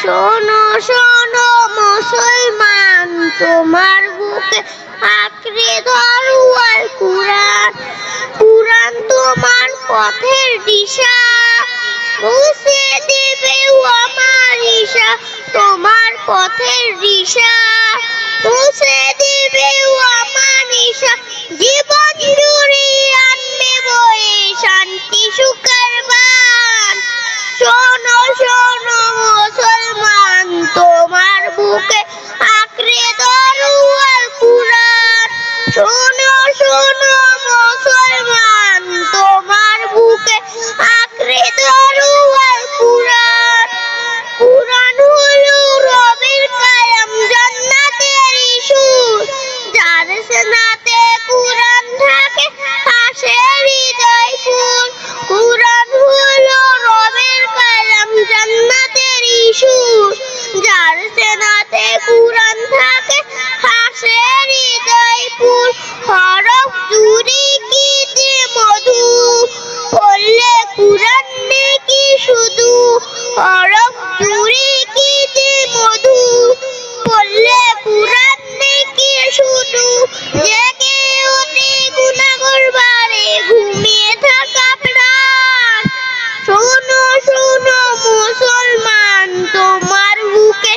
শোনো শোনো মুসলমান, তোমার বুকে আঁকড়ে ধরো আল কুরআন। কুরআন তোমার পথের দিশা, মুছে দেবে আমার ঈশা। তোমার পথের দিশা মুছে দেবে আমার ঈশা। জীবন জুড়ে আনবে বয়ে শান্তি সুখের বান। শোনো শোনো মুসলমান, তোমার বুকে আঁকড়ে ধরো আল কুরআন। শোনো শোনো মুসলমান, তোমার বুকে আঁকড়ে ধরো আল কুরআন। কুরআন হলো রবের কালাম, জান্নাতের সুর। যার সিনাতে কুরআন থাকে হাসে হৃদয় ফুল। কুরআন হলো রবের কালাম, জান্নাতের সুর। যার সিনাতে কুরআন থাকে হাসে হৃদয় ফুল। হরফ জুড়ে কি যে মধু, পড়লে কুরআন নেকি শুধু। হরফ জুড়ে কি যে মধু, পড়লে কুরআন নেকি শুধু। জেগে ওঠে গুনাহ করবারে ঘুমিয়ে থাকা প্রাণ। শোনো শোনো মুসলমান, তোমার বুকে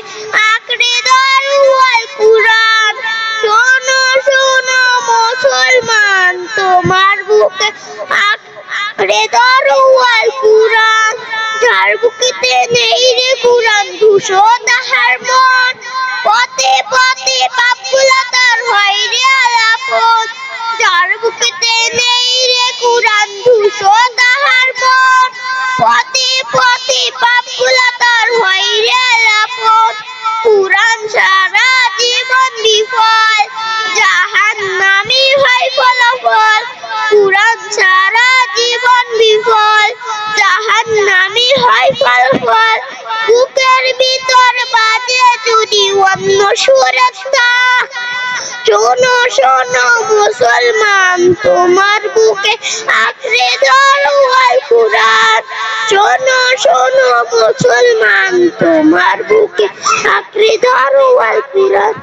আঁকড়ে ধরো আল কুরআন। শোনো শোনো মুসলমান, তোমার বুকে আঁকড়ে ধরো আল কুরআন। যার বুকেতে নেই রে কুরআন, ধূসর তাহার মন। পথে পথে পাপগুলো তার হয় রে আলাপন। যার বুকেতে নেই রে কুরআন, ধূসর তাহার মন। পথে পথে পাপগুলো তার হয় রে আলাপন। কুরআন ছাড়া জীবন বিফল, জাহান্নামী হয় ফলাফল। কুরআন ছাড়া জীবন বিফল, জাহান্নামী হয় ফলাফল। বুকের ভিতর বাজে যদি অন্য সুরের তাল। শোনো শোনো মুসলমান, তোমার বুকে আঁকড়ে ধরো আল কুরআন। শোনো শোনো মুসলমান, তোমার বুকে আঁকড়ে ধরো আল কুরআন।